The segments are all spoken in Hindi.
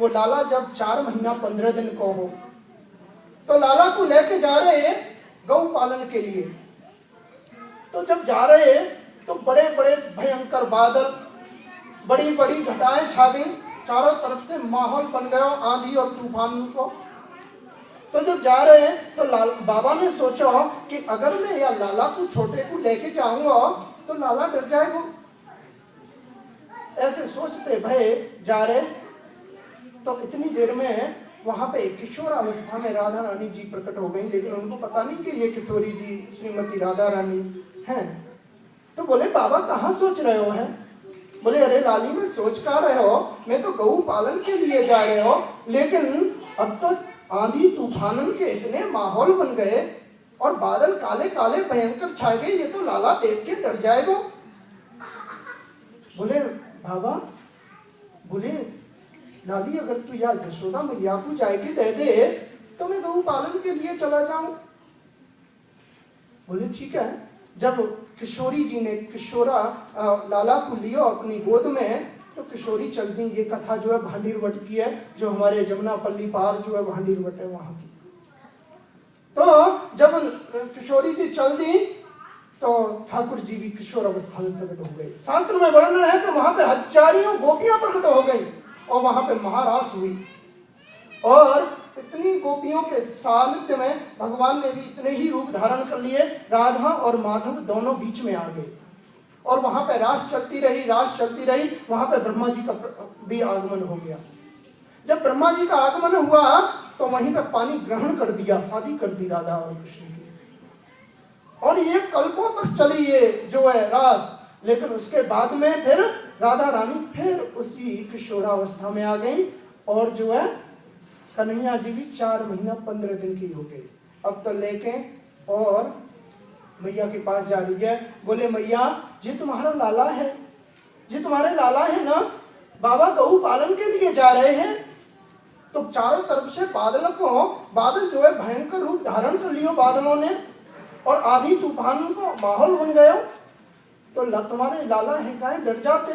वो लाला जब 4 महीना 15 दिन को हो तो लाला को लेके जा रहे हैं गौ पालन के लिए। तो जब जा रहे हैं तो बड़े बड़े भयंकर बादल, बड़ी बड़ी घटाएं छा गई, चारों तरफ से माहौल बन गया आंधी और तूफान को। तो जब जा रहे हैं तो बाबा ने सोचा कि अगर मैं या लाला को छोटे को लेके जाऊंगा तो लाला डर जाएगा। ऐसे सोचते भय जा रहे तो इतनी देर में वहां पे किशोर अवस्था में राधा रानी जी प्रकट हो गई, लेकिन उनको पता नहीं कि ये किशोरी जी श्रीमती राधा रानी हैं। तो बोले बाबा कहाँ सोच रहे हो है? बोले अरे लाली में सोच का रहे हो, मैं तो गौ पालन के लिए जा रहे हो, लेकिन अब तो आंधी तूफानन के इतने माहौल बन गए और बादल काले काले भयंकर छा गए, ये तो लाला देख के डर जाएगा। बोले बाबा, बोले लाली अगर तू या यशोदा मैया को जाएगी दे दे तो मैं गौ पालन के लिए चला जाऊं। बोले ठीक है। जब किशोरी जी ने किशोरा लाला को लियो अपनी गोद में तो किशोरी चल दी। ये कथा जो है भांडीरवट की है, जो हमारे जमुनापल्ली पार जो है भांडीरवट है वहां की। तो जब किशोरी जी चल दी तो ठाकुर जी भी किशोर अवस्था में प्रकट हो गए। शास्त्र में वर्णन है कि वहां पे हजारियों गोपियां प्रकट हो गई और वहां पे महारास हुई और इतनी गोपियों के सानिध्य में भगवान ने भी इतने ही रूप धारण कर लिए, राधा और माधव दोनों बीच में आ गए और वहां पे रास चलती रही। वहां पे ब्रह्मा जी का भी आगमन हो गया। जब ब्रह्मा जी का आगमन हुआ तो वहीं पे पानी ग्रहण कर दिया, शादी कर दी राधा और कृष्ण की। और ये कल्पों तक चली ये जो है रास, लेकिन उसके बाद में फिर राधा रानी फिर उसी किशोरावस्था में आ गई और जो है कन्हैया जी भी 4 महीना 15 दिन की हो गई। अब तो लेके और मैया के पास जा रही है। बोले मैया जी तुम्हारा लाला है, जी तुम्हारे लाला है ना, बाबा गौ पालन के लिए जा रहे हैं। तो चारों तरफ से बादल जो है भयंकर रूप धारण कर लियो बादलों ने और आधी तूफान को माहौल बन गया। तो तुम्हारे लाला है का डर जाते,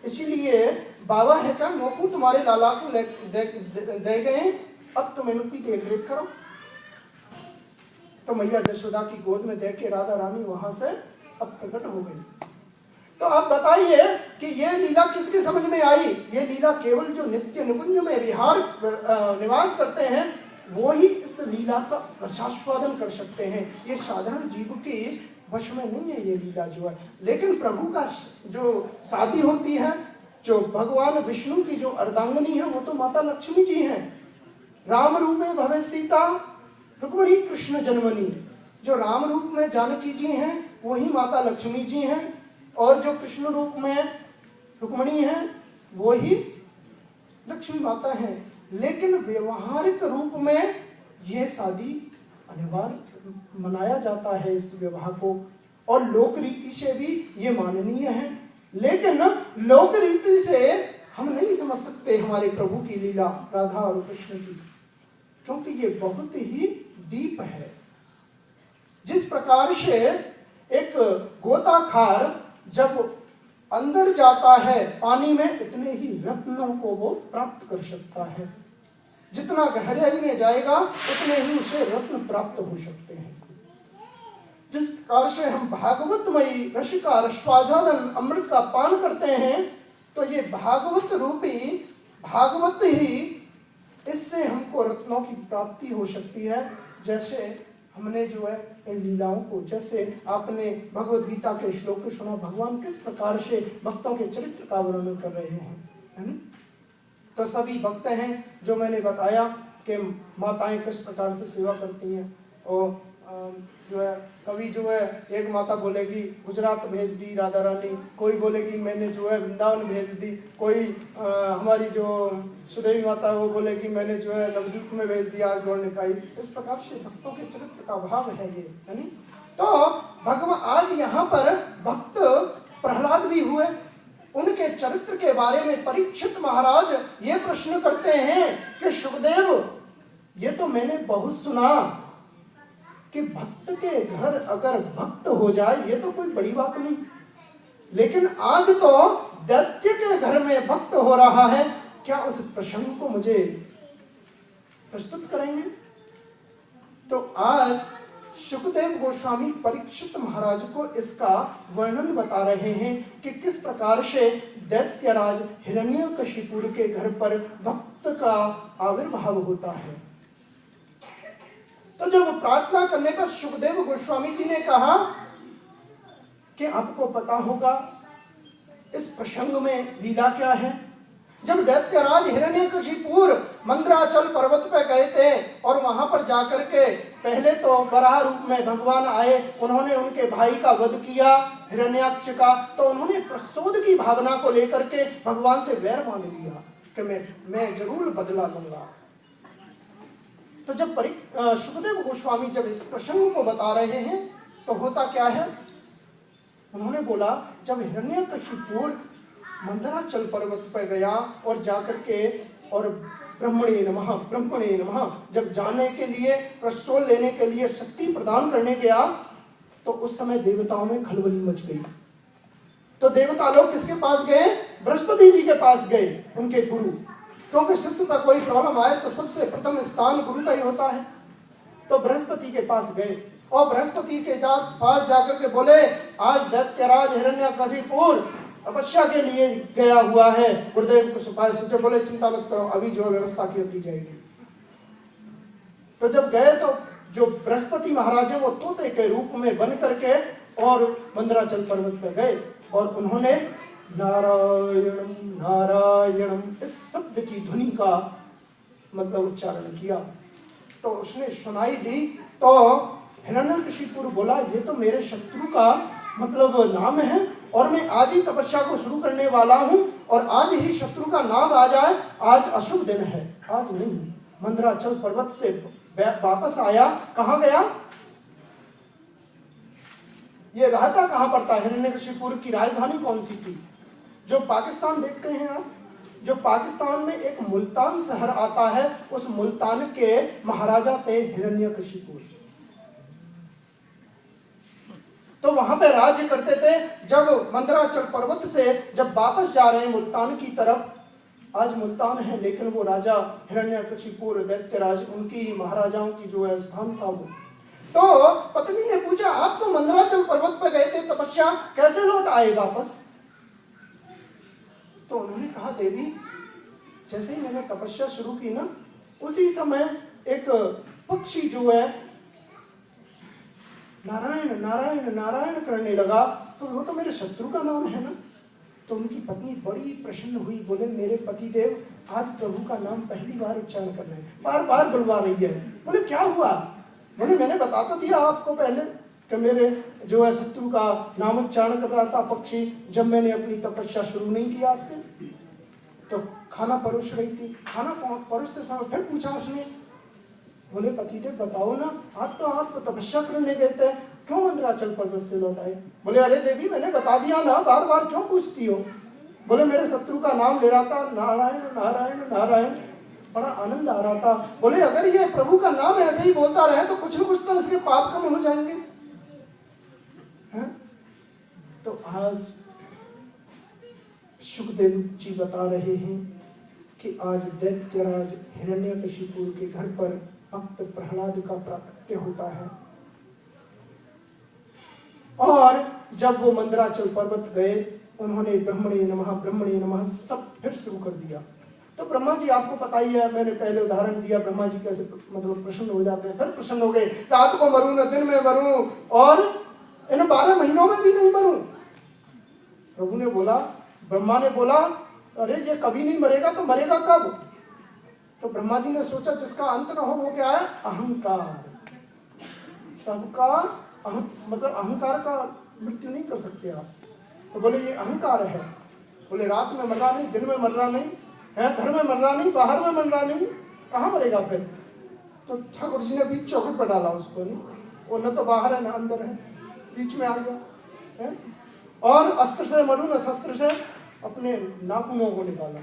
इसीलिए बाबा है का नौकू तुम्हारे लाला को दे गए, अब तुम इनकी देख रेख करो। तो मैया यशोदा की गोद में देख के राधा रानी वहां से अब प्रकट हो गई। तो आप बताइए कि ये लीला किसकी समझ में आई? ये लीला केवल जो नित्य निकुंज में विहार निवास करते हैं वो ही इस लीला का रसास्वादन कर सकते हैं। ये साधारण जीव की वश में नहीं है ये लीला जो है। लेकिन प्रभु का जो शादी होती है, जो भगवान विष्णु की जो अर्धांगिनी है वो तो माता लक्ष्मी जी हैं। राम रूपे भवे सीता रुक्मिणी कृष्ण जन्मनी। जो राम रूप में जानकी जी हैं वही माता लक्ष्मी जी हैं और जो कृष्ण रूप में रुक्मिणी है वो ही लक्ष्मी माता है। लेकिन व्यवहारिक रूप में ये शादी अनिवार्य मनाया जाता है इस विवाह को, और लोक रीति से भी ये माननीय है। लेकिन लोक रीति से हम नहीं समझ सकते हमारे प्रभु की लीला राधा और कृष्ण की, क्योंकि ये बहुत ही डीप है। जिस प्रकार से एक गोताखार जब अंदर जाता है पानी में, इतने ही रत्नों को वो प्राप्त कर सकता है। जितना गहराई में जाएगा उतने ही उसे रत्न प्राप्त हो सकते हैं। जिस प्रकार से हम भागवतमयी रस का रसास्वादन अमृत का पान करते हैं, तो ये भागवत रूपी भागवत ही इससे हमको रत्नों की प्राप्ति हो सकती है। जैसे हमने जो है इन लीलाओं को, जैसे आपने भगवद गीता के श्लोक को सुना, भगवान किस प्रकार से भक्तों के चरित्र का वर्णन कर रहे हैं, है ना? तो सभी भक्त हैं जो मैंने बताया कि माताएं किस प्रकार से सेवा करती हैं। और जो है कभी जो है एक माता बोलेगी गुजरात भेज दी राधा रानी, कोई बोलेगी मैंने जो है वृंदावन भेज दी, कोई हमारी जो सुदेवी माता वो बोलेगी मैंने जो है नवद्वीप में भेज दिया आज गौर निकाई। इस प्रकार से भक्तों के चरित्र का भाव है ये, है नहीं? तो भगवान आज यहाँ पर भक्त प्रहलाद भी हुए, उनके चरित्र के बारे में परीक्षित महाराज ये प्रश्न करते हैं कि सुखदेव ये तो मैंने बहुत सुना कि भक्त के घर अगर भक्त हो जाए ये तो कोई बड़ी बात नहीं, लेकिन आज तो दैत्य के घर में भक्त हो रहा है, क्या उस प्रसंग को मुझे प्रस्तुत करेंगे? तो आज शुकदेव गोस्वामी परीक्षित महाराज को इसका वर्णन बता रहे हैं कि किस प्रकार से दैत्यराज हिरण्यकशिपु के घर पर भक्त का आविर्भाव होता है। तो जब प्रार्थना करने पर शुकदेव गोस्वामी जी ने कहा कि आपको पता होगा इस प्रसंग में लीला क्या है। जब दैत्यराज हिरण्यकशिपु मंदराचल पर्वत पे गए थे और वहां पर जाकर के पहले तो वराह रूप में भगवान आए, उन्होंने उनके भाई का वध किया हिरण्याक्ष का, तो उन्होंने प्रसोद की भावना को लेकर के भगवान से वैर मान लिया कि मैं जरूर बदला लूंगा। तो जब शुकदेव गोस्वामी जब इस प्रसंग को बता रहे हैं तो होता क्या है, उन्होंने बोला जब हिरण्यकशिपु मंदराचल पर्वत पर गया और जाकर के और ब्रह्मणे नमः जब जाने के लिए प्रस्तोल लेने के लिए शक्ति प्रदान करने गया, तो उस समय देवताओं में खलबली मच गई। तो देवता लोग किसके पास गए? बृहस्पति जी के पास गए, उनके गुरु, क्योंकि शिष्य का कोई प्रॉब्लम आए तो सबसे प्रथम स्थान गुरु का ही होता है। तो बृहस्पति के पास गए और बृहस्पति के पास जाकर के बोले आज दैत्यराज हिरण्यकशिपु तपस्या के लिए गया हुआ है, गुरुदेव को सुपाय सोचे, बोले चिंता मत करो, अभी जो व्यवस्था की जाएगी। तो जब गए तो जो बृहस्पति महाराज है वो तोते के रूप में बन करके और मंदराचल पर्वत पर गए और उन्होंने नारायणम नारायणम इस शब्द की ध्वनि का मतलब उच्चारण किया। तो उसने सुनाई दी तो हिरण्यकशिपु बोला ये तो मेरे शत्रु का मतलब नाम है और मैं आज ही तपस्या को शुरू करने वाला हूं और आज ही शत्रु का नाम आ जाए, आज अशुभ दिन है। आज नहीं, मंदराचल पर्वत से वापस आया, कहां गया? ये रहता कहां पड़ता? हिरण्यकशिपु की राजधानी कौन सी थी? जो पाकिस्तान देखते हैं आप, जो पाकिस्तान में एक मुल्तान शहर आता है, उस मुल्तान के महाराजा थे हिरण्यकशिपु। तो वहां पे राज्य करते थे। जब मंदराचल पर्वत से जब वापस जा रहे हैं मुल्तान की तरफ, आज मुल्तान है लेकिन वो राजा हिरण्यकशिपु दैत्यराज उनकी महाराजाओं की जो है स्थान था वो। तो पत्नी ने पूछा आप तो मंदराचल पर्वत पर गए थे तपस्या, कैसे लौट आए वापस? तो उन्होंने कहा देवी जैसे ही मैंने तपस्या शुरू की ना, उसी समय एक पक्षी जो है नारायण नारायण नारायण करने लगा, तो वो तो मेरे शत्रु का नाम है ना। तो उनकी पत्नी बड़ी प्रसन्न हुई, बोले मेरे पतिदेव आज प्रभु का नाम पहली बार उच्चारण कर रहे हैं, बार बार बुलवा रही है। बोले क्या हुआ? बोले मैंने बता तो दिया आपको पहले कि मेरे जो है शत्रु का नाम उच्चारण कर रहा था पक्षी, जब मैंने अपनी तपस्या शुरू नहीं किया से। तो खाना परोस रही थी, खाना परोसते समय फिर पूछा उसने, बोले पतिदेव बताओ ना, आज तो आप तपस्या करने गए थे, क्यों मंदराचल पर्वत से लौट आए? बोले अरे देवी मैंने बता दिया ना, बार बार क्यों पूछती हो? बोले मेरे शत्रु का नाम ले रहा था, नारायण नारायण नारायण, बड़ा आनंद आ रहा था। बोले अगर ये प्रभु का नाम ऐसे ही बोलता रहे तो कुछ न कुछ तो इसके पाप कम हो जाएंगे। तो आज शुकदेव जी बता रहे हैं कि आज दैत्यराज हिरण्यकशिपु के घर पर भक्त प्रहलाद का प्राकट्य होता है। और जब वो मंदराचल पर्वत गए, उन्होंने ब्रह्मणे नमः सब फिर शुरू कर दिया। तो ब्रह्मा जी आपको पता ही है, मैंने पहले उदाहरण दिया, ब्रह्मा जी कैसे मतलब प्रसन्न हो जाते हैं, फिर प्रसन्न हो गए, रात को मरूं न दिन में मरूं और इन 12 महीनों में भी नहीं मरूं। प्रभु ने बोला, ब्रह्मा ने बोला अरे ये कभी नहीं मरेगा तो मरेगा कब? तो ब्रह्मा जी ने सोचा जिसका अंत न हो वो क्या है? अहंकार। सबका मतलब अहंकार का मृत्यु नहीं कर सकते आप। तो बोले ये अहंकार है। बोले रात में मरना नहीं, दिन में मरना नहीं है, घर में मरना नहीं, बाहर में मरना नहीं, कहाँ मरेगा फिर? तो ठाकुर जी ने बीच चौखट पर डाला उसको, नहीं वो न तो बाहर है न अंदर है, बीच में आ गया है? और अस्त्र से मरू न शस्त्र से अपने नाखूनों को निकाला।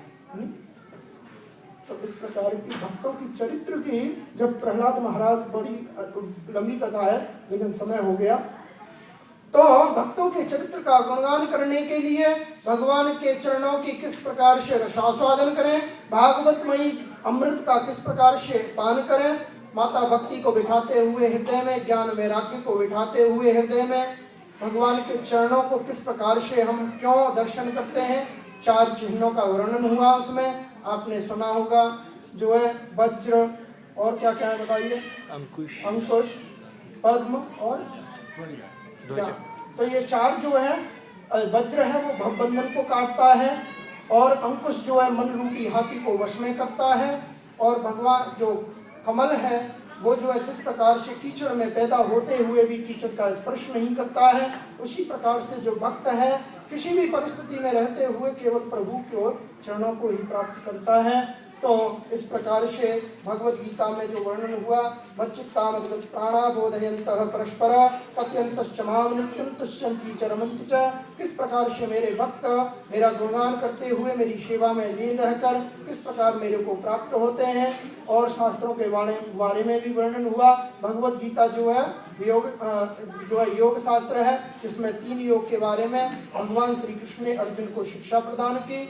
तो इस प्रकार की भक्तों की चरित्र की जब प्रहलाद महाराज, बड़ी लंबी कथा है लेकिन समय हो गया, तो भक्त भक्तों के चरित्र का गुणगान करने के लिए भगवान के चरणों की किस प्रकार से रसास्वादन करें, भागवतमयी अमृत का किस प्रकार से पान करें, माता भक्ति को बिठाते हुए हृदय में, ज्ञान वैराग्य को बिठाते हुए हृदय में, भगवान के चरणों को किस प्रकार से हम क्यों दर्शन करते हैं। 4 चिन्हों का वर्णन हुआ उसमें, आपने सुना होगा, जो है वज्र और क्या क्या है बताइए, अंकुश, पद्म और क्या। तो ये 4 जो है, वज्र है वो भवबंधन को काटता है, और अंकुश जो है मन रूपी हाथी को वश में करता है, और भगवान जो कमल है वो जो है जिस प्रकार से कीचड़ में पैदा होते हुए भी कीचड़ का स्पर्श नहीं करता है, उसी प्रकार से जो भक्त है किसी भी परिस्थिति में रहते हुए केवल प्रभु के चरणों को ही प्राप्त करता है। तो इस प्रकार से भगवत गीता में जो वर्णन हुआ, मच्चित्तामद्गत प्राणा बोधयन्तः परस्पर कथयन्तश्च माम नित्यं तुष्यन्ति च रमन्ति च। किस प्रकार से मेरे भक्त मेरा गुणगान करते हुए मेरी सेवा में लीन रहकर किस प्रकार मेरे को प्राप्त होते हैं। और शास्त्रों के बारे में भी वर्णन हुआ। भगवत गीता जो है योग शास्त्र है, जिसमें 3 योग के बारे में भगवान श्री कृष्ण ने अर्जुन को शिक्षा प्रदान की।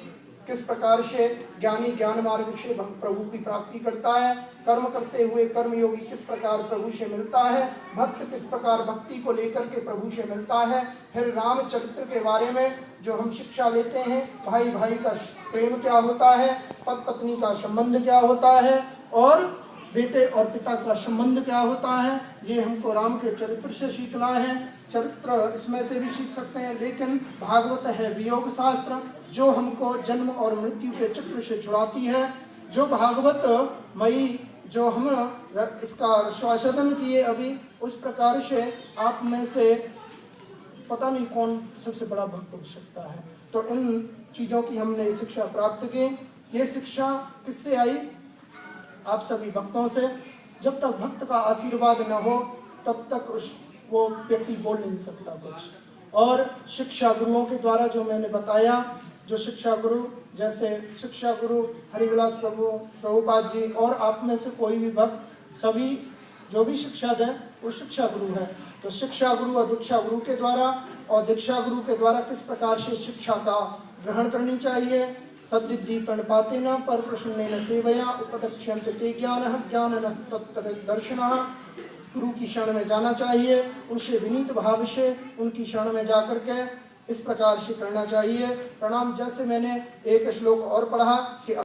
किस प्रकार से ज्ञानी ज्ञान मार्ग से प्रभु की प्राप्ति करता है, कर्म करते हुए कर्मयोगी किस प्रकार प्रभु से मिलता है, भक्त किस प्रकार भक्ति को लेकर के प्रभु से मिलता है। फिर रामचरित्र के बारे में जो हम शिक्षा लेते हैं, भाई भाई का प्रेम क्या होता है, पति पत्नी का संबंध क्या होता है, और बेटे और पिता का संबंध क्या होता है, ये हमको राम के चरित्र से सीखना है। चरित्र इसमें से भी सीख सकते हैं, लेकिन भागवत है वियोग शास्त्र जो हमको जन्म और मृत्यु के चक्र से छुड़ाती है। जो भागवत मई जो हम इसका स्वासदन किए अभी, उस प्रकार से आप में से पता नहीं कौन सबसे बड़ा भक्त हो सकता है। तो इन चीज़ों की हमने शिक्षा प्राप्त की। ये शिक्षा किससे आई? आप सभी भक्तों से। जब तक भक्त का आशीर्वाद न हो तब तक वो व्यक्ति बोल नहीं सकता कुछ। और शिक्षा गुरुओं के द्वारा जो मैंने बताया, जो शिक्षा गुरु जैसे शिक्षा गुरु हरिविलास प्रभुपाद जी और आप में से कोई भी भक्त, सभी जो भी शिक्षा दें वो शिक्षा गुरु है। तो शिक्षा गुरु और दीक्षा गुरु के द्वारा, और दीक्षा गुरु के द्वारा किस प्रकार से शिक्षा का ग्रहण करनी चाहिए। तद्विद्धि प्रणपातेन पर प्रसन्नेन सेवया उपदक्ष्यन्ते ते ज्ञानः ज्ञानः तत्तदर्शनः। गुरु की शरण में जाना चाहिए, उनसे विनीत भाव से उनकी शरण में जाकर के इस प्रकार से करना चाहिए। प्रणाम। जैसे मैंने एक श्लोक और पढ़ा कि